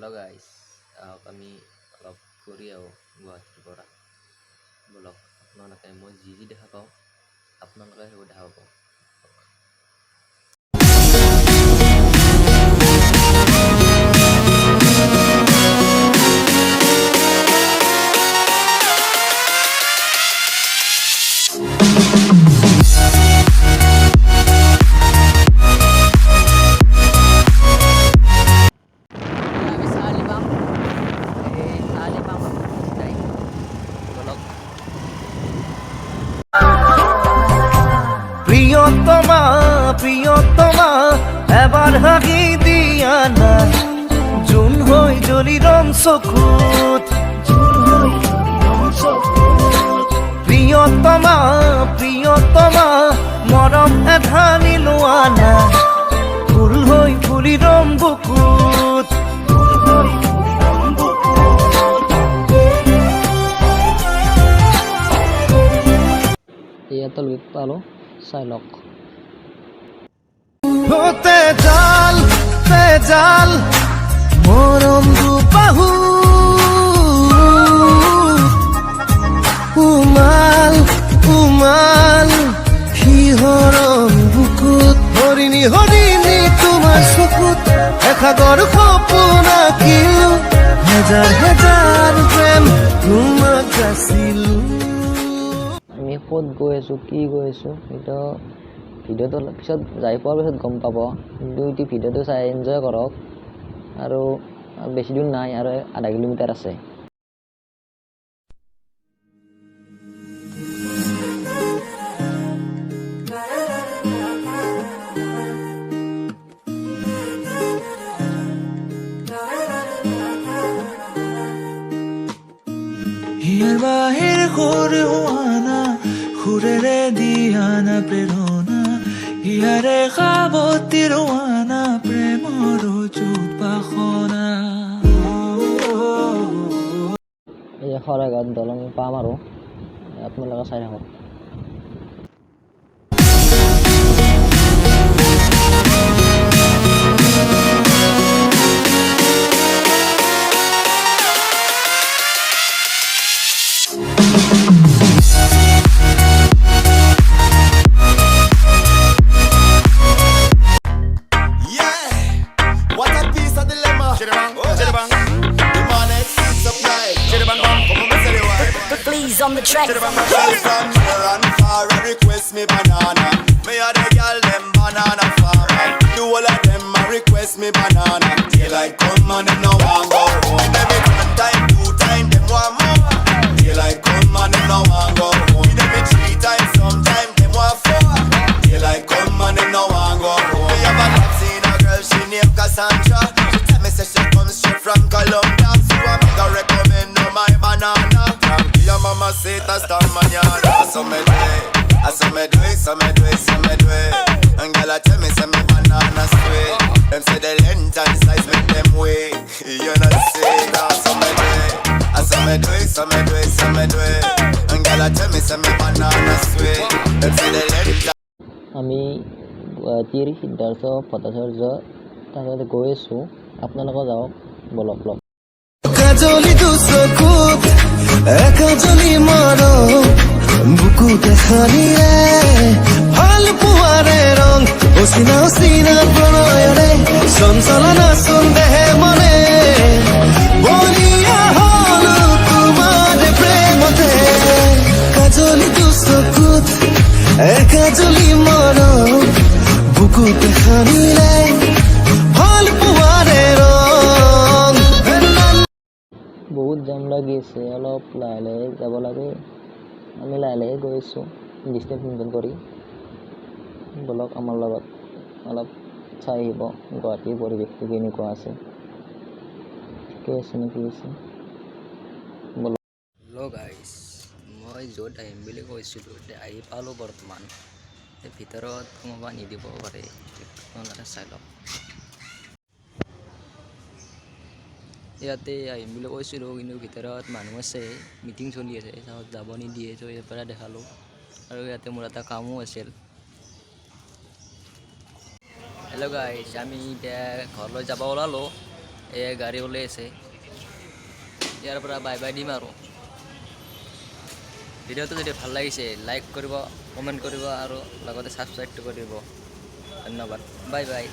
Hello guys, kami অলপ ফুৰি আহোঁ গুৱাহাটীৰ পৰা বলক আপোনালোকে মই যি দেখা পাওঁ আপোনালোকে সেইবোৰ দেখা পাব। প্রিয়তমা এবার হাগি দিয়া না জুন হই জলি রং চকুত প্রিয়তমা মরম এধানি লোৱা না ফুল হই ফুলি রং বুকুত ইয়াতো লুইত পালো চাই লওক তেজাল মরম দুবাহু উমাল সিহরম বুকুত হরিণী তোমার চকুত এসাগর সপোন আঁকিলো হেজাৰ প্ৰেম তোমাক যাচিলো। আমি ক'ত গৈ আছোঁ কি গৈ আছোঁ সেইটো ভিডিঅ'টো পিছত যাই পোৱাৰ পিছত গম পাব, কিন্তু এইটো ভিডিঅ'টো চাই এনজয় কৰক। আৰু বেছি দূৰ নাই, আৰু আধা কিলোমিটাৰ আছে। হিয়াৰ বাহিৰ সৰু হোৱানা সুৰেৰে দিয়ানা প্ৰেৰণা হিয়াৰে সাৱতী ৰোৱানা প্ৰেমৰ চুপাখনা। এই শৰাইঘাট দলং পাম আৰু আপোনালোকে চাই থাকক। On the track. From and far, request me banana. Me a the girl them banana farmer. Do all of them a request me banana. Daylight come and them no want go home. Them it one time, two time, them want more. Daylight come and them no want go home. Them it three times, sometime them want four. Daylight come and them no want go home. Me have a love seen a girl, she named Cassandra. She tell me say she comes straight from Colombia. So I make her recommend no my banana. Your mama say that's the manana. So me do it, so me do it, so me do it, so me do it. And girl tell me say me banana sweet. Them say the length and size make them wait. You not say that. So me do it, so me do it, so me do it, so me do it. And girl tell me say me banana sweet. Them say the length. আমি গুৱাহাটীৰ সিদ্ধাৰ্থ ভট্টাচাৰ্য তাতে গৈ আছোঁ, আপোনালোকে যাওক বলক বলক। কাজলি দুচকুত একাজলি মৰম বুকুতে সানিলে ভাল পোৱাৰে ৰং অচিনা প্ৰণয়েৰে চঞ্চলনা সন্দেহে মনে বলিয়া হল তোমাৰ প্ৰেমতে কাজলি দুচকুত একাজলি মৰম বুকুতে সানিলে ভাল পোৱাৰে ৰং। বহুত জাম লাগি আছে, অলপ লাহে লাহে যাব লাগে। আমি লাহে লাহে গৈ আছোঁ ডিষ্টেঞ্চ মেইনটেইন কৰি। বলক আমাৰ লগত অলপ চাই আহিব গুৱাহাটীৰ পৰিৱেশটো কেনেকুৱা আছে, ঠিকে আছে নে কি আছে বলক। হেল্ল' গাইজ, মই য'ত আহিম বুলি কৈছিলোঁ আহি পালোঁ বৰ্তমান। ভিতৰত সোমাব নিদিব পাৰে, আপোনালোকে চাই লওক। ইয়াতে আহিম বুলি কৈছিলোঁ, কিন্তু ভিতৰত মানুহ আছে, মিটিং চলি আছে, তাত যাব নিদিয়ে। ত' ইয়াৰ পৰা দেখালোঁ, আৰু ইয়াতে মোৰ এটা কামো আছিল। হেল্ল' গাইজ, আমি এতিয়া ঘৰলৈ যাব ওলালোঁ। এই গাড়ী ওলাই আছে ইয়াৰ পৰা বাই বাই দিম আৰু ভিডিঅ'টো যদি ভাল লাগিছে লাইক কৰিব কমেণ্ট কৰিব আৰু লগতে ছাবস্ক্ৰাইবটো কৰিব ধন্যবাদ বাই বাই